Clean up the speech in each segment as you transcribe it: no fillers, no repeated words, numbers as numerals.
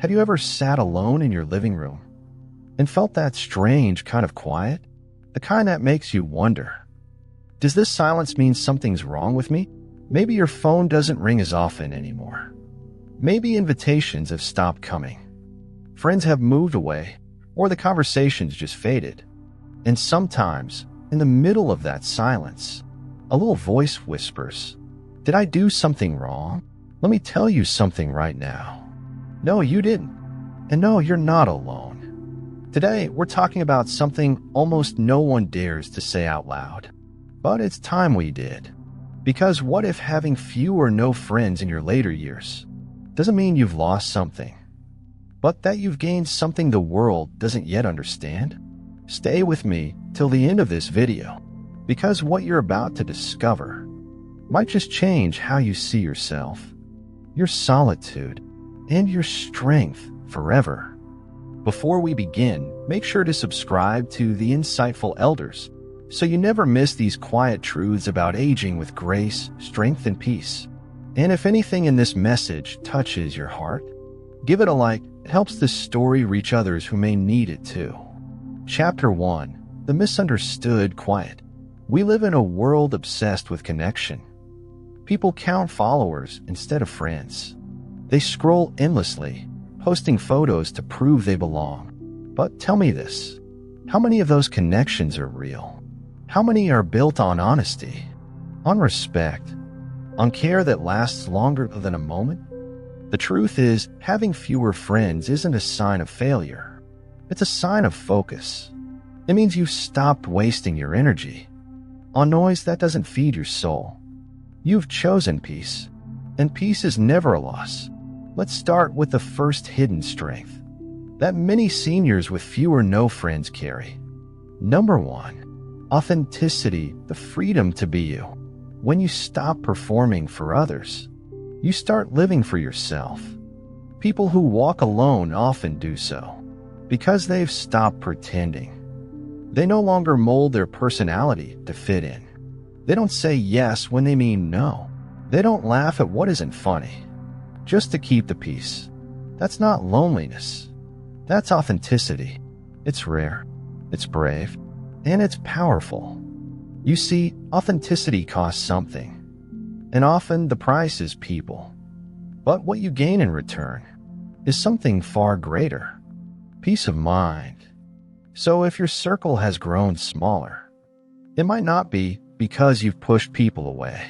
Have you ever sat alone in your living room and felt that strange kind of quiet? The kind that makes you wonder, does this silence mean something's wrong with me? Maybe your phone doesn't ring as often anymore. Maybe invitations have stopped coming. Friends have moved away, or the conversations just faded. And sometimes, in the middle of that silence, a little voice whispers, "Did I do something wrong? Let me tell you something right now. No, you didn't. And no, you're not alone." Today, we're talking about something almost no one dares to say out loud. But it's time we did. Because what if having few or no friends in your later years doesn't mean you've lost something, but that you've gained something the world doesn't yet understand? Stay with me till the end of this video, because what you're about to discover might just change how you see yourself, your solitude, and your strength forever. Before we begin, make sure to subscribe to The Insightful Elders so you never miss these quiet truths about aging with grace, strength, and peace. And if anything in this message touches your heart, give it a like. It helps this story reach others who may need it too. Chapter 1. The Misunderstood Quiet. We live in a world obsessed with connection. People count followers instead of friends. They scroll endlessly, posting photos to prove they belong. But tell me this, how many of those connections are real? How many are built on honesty, on respect, on care that lasts longer than a moment? The truth is, having fewer friends isn't a sign of failure. It's a sign of focus. It means you've stopped wasting your energy on noise that doesn't feed your soul. You've chosen peace, and peace is never a loss. Let's start with the first hidden strength that many seniors with few or no friends carry. Number 1, authenticity, the freedom to be you. When you stop performing for others, you start living for yourself. People who walk alone often do so because they've stopped pretending. They no longer mold their personality to fit in. They don't say yes when they mean no. They don't laugh at what isn't funny just to keep the peace. That's not loneliness. That's authenticity. It's rare, it's brave, and it's powerful. You see, authenticity costs something, and often the price is people. But what you gain in return is something far greater: peace of mind. So if your circle has grown smaller, it might not be because you've pushed people away,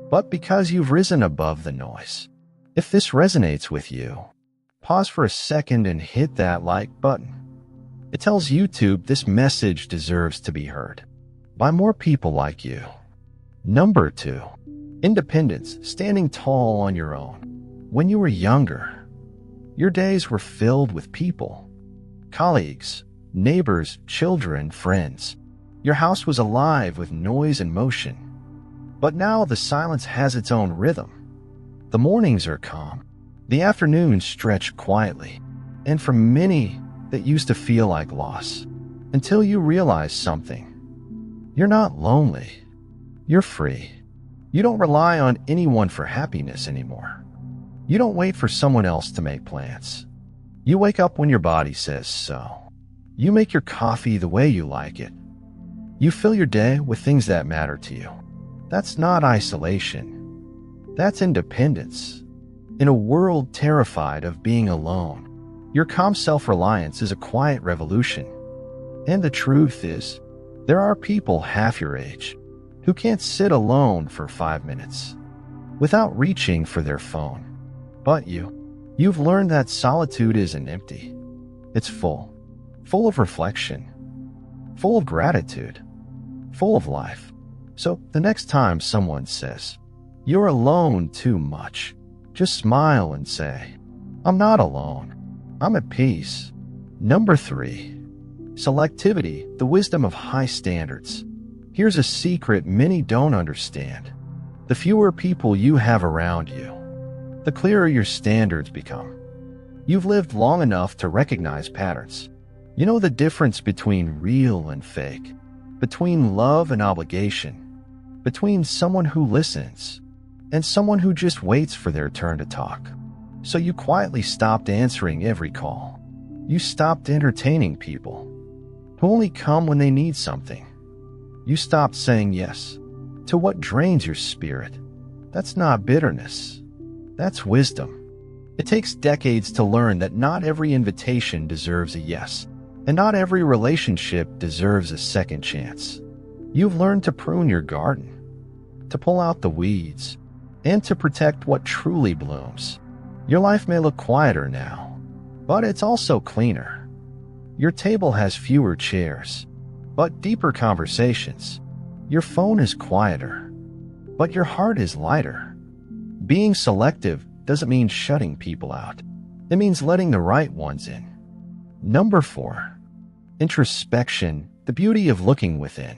but because you've risen above the noise. If this resonates with you, pause for a second and hit that like button. It tells YouTube this message deserves to be heard by more people like you. Number 2, independence, standing tall on your own. When you were younger, your days were filled with people, colleagues, neighbors, children, friends. Your house was alive with noise and motion. But now the silence has its own rhythm. The mornings are calm. The afternoons stretch quietly. And for many, that used to feel like loss. Until you realize something. You're not lonely. You're free. You don't rely on anyone for happiness anymore. You don't wait for someone else to make plans. You wake up when your body says so. You make your coffee the way you like it. You fill your day with things that matter to you. That's not isolation. That's independence. In a world terrified of being alone, your calm self-reliance is a quiet revolution. And the truth is, there are people half your age who can't sit alone for 5 minutes without reaching for their phone. But you've learned that solitude isn't empty. It's full of reflection, full of gratitude, full of life. So the next time someone says, "You're alone too much," just smile and say, "I'm not alone. I'm at peace." Number 3, selectivity, the wisdom of high standards. Here's a secret many don't understand. The fewer people you have around you, the clearer your standards become. You've lived long enough to recognize patterns. You know the difference between real and fake, between love and obligation, between someone who listens and someone who just waits for their turn to talk. So you quietly stopped answering every call. You stopped entertaining people who only come when they need something. You stopped saying yes to what drains your spirit. That's not bitterness. That's wisdom. It takes decades to learn that not every invitation deserves a yes, and not every relationship deserves a second chance. You've learned to prune your garden, to pull out the weeds, and to protect what truly blooms. Your life may look quieter now, but it's also cleaner. Your table has fewer chairs, but deeper conversations. Your phone is quieter, but your heart is lighter. Being selective doesn't mean shutting people out. It means letting the right ones in. Number 4, introspection, the beauty of looking within.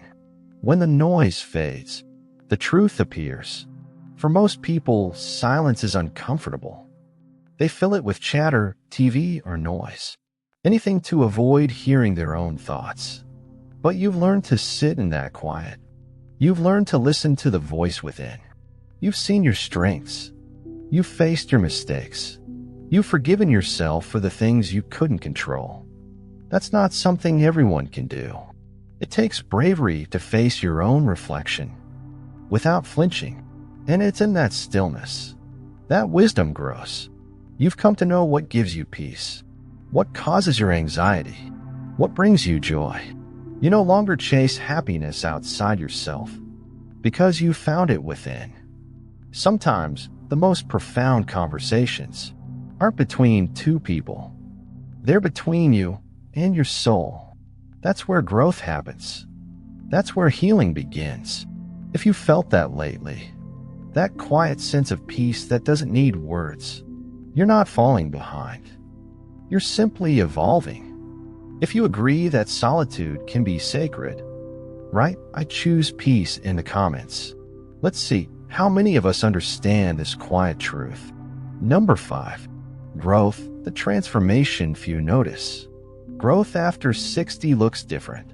When the noise fades, the truth appears. For most people, silence is uncomfortable. They fill it with chatter, TV, or noise. Anything to avoid hearing their own thoughts. But you've learned to sit in that quiet. You've learned to listen to the voice within. You've seen your strengths. You've faced your mistakes. You've forgiven yourself for the things you couldn't control. That's not something everyone can do. It takes bravery to face your own reflection without flinching. And it's in that stillness that wisdom grows. You've come to know what gives you peace, what causes your anxiety, what brings you joy. You no longer chase happiness outside yourself because you found it within. Sometimes the most profound conversations aren't between two people. They're between you and your soul. That's where growth happens. That's where healing begins. If you felt that lately, that quiet sense of peace that doesn't need words, you're not falling behind. You're simply evolving. If you agree that solitude can be sacred, write "I choose peace" in the comments. Let's see how many of us understand this quiet truth. Number 5, growth, the transformation few notice. Growth after 60 looks different.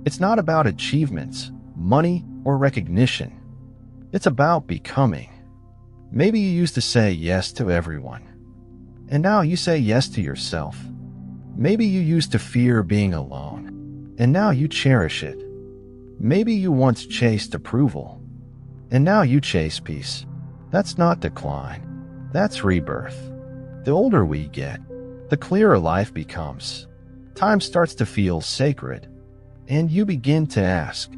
It's not about achievements, money, or recognition. It's about becoming. Maybe you used to say yes to everyone, and now you say yes to yourself. Maybe you used to fear being alone, and now you cherish it. Maybe you once chased approval, and now you chase peace. That's not decline. That's rebirth. The older we get, the clearer life becomes. Time starts to feel sacred, and you begin to ask,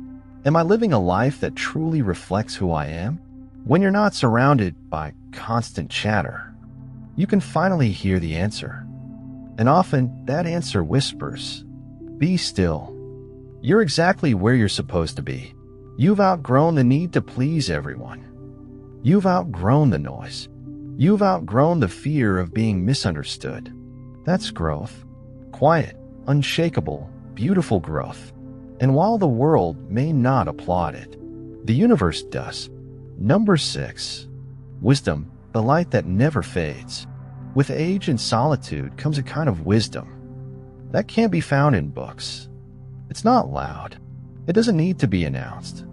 am I living a life that truly reflects who I am? When you're not surrounded by constant chatter, you can finally hear the answer. And often, that answer whispers, be still. You're exactly where you're supposed to be. You've outgrown the need to please everyone. You've outgrown the noise. You've outgrown the fear of being misunderstood. That's growth. Quiet, unshakable, beautiful growth. And while the world may not applaud it, the universe does. Number 6, wisdom, the light that never fades. With age and solitude comes a kind of wisdom that can't be found in books. It's not loud. It doesn't need to be announced.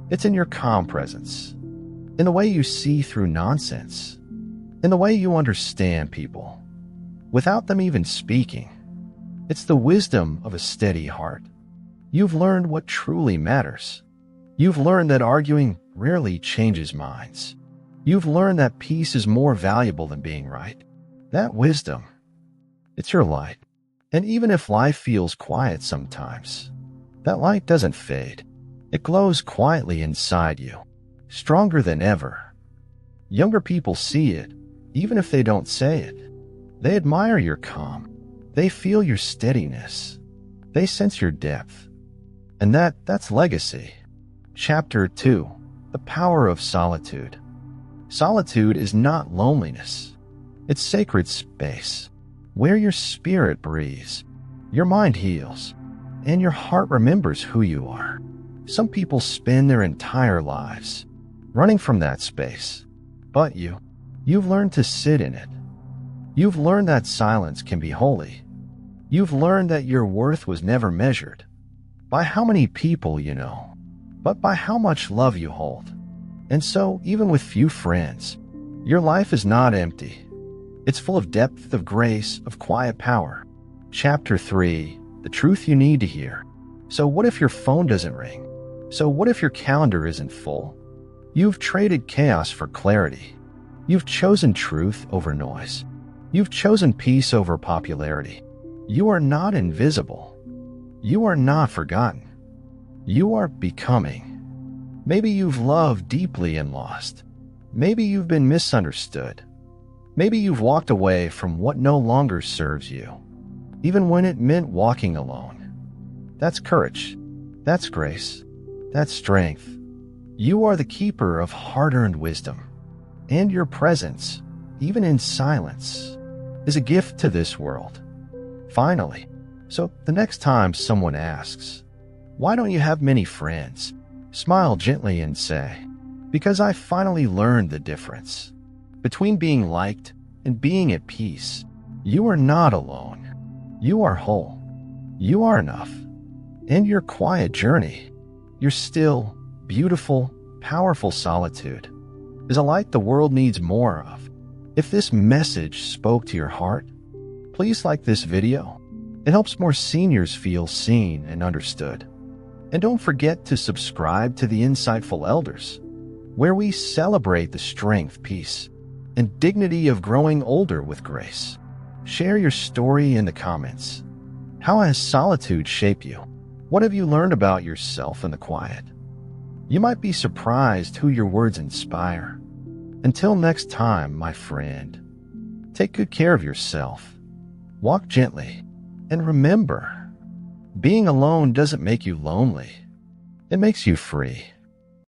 It's in your calm presence, in the way you see through nonsense, in the way you understand people, without them even speaking. It's the wisdom of a steady heart. You've learned what truly matters. You've learned that arguing rarely changes minds. You've learned that peace is more valuable than being right. That wisdom, it's your light. And even if life feels quiet sometimes, that light doesn't fade. It glows quietly inside you, stronger than ever. Younger people see it, even if they don't say it. They admire your calm. They feel your steadiness. They sense your depth. And that's legacy. Chapter 2, the power of solitude. Solitude is not loneliness. It's sacred space, where your spirit breathes, your mind heals, and your heart remembers who you are. Some people spend their entire lives running from that space, but you've learned to sit in it. You've learned that silence can be holy. You've learned that your worth was never measured by how many people you know, but by how much love you hold. And so, even with few friends, your life is not empty. It's full of depth, of grace, of quiet power. Chapter 3, the truth you need to hear. So what if your phone doesn't ring? So what if your calendar isn't full? You've traded chaos for clarity. You've chosen truth over noise. You've chosen peace over popularity. You are not invisible. You are not forgotten. You are becoming. Maybe you've loved deeply and lost. Maybe you've been misunderstood. Maybe you've walked away from what no longer serves you, even when it meant walking alone. That's courage. That's grace. That's strength. You are the keeper of hard-earned wisdom. And your presence, even in silence, is a gift to this world. Finally, so the next time someone asks, "Why don't you have many friends?" smile gently and say, "Because I finally learned the difference between being liked and being at peace. You are not alone. You are whole. You are enough. In your quiet journey, your still, beautiful, powerful solitude is a light the world needs more of. If this message spoke to your heart, please like this video. It helps more seniors feel seen and understood. And don't forget to subscribe to the Insightful Elders, where we celebrate the strength, peace, and dignity of growing older with grace. Share your story in the comments. How has solitude shaped you? What have you learned about yourself in the quiet? You might be surprised who your words inspire. Until next time, my friend, take good care of yourself. Walk gently, and remember, being alone doesn't make you lonely. It makes you free.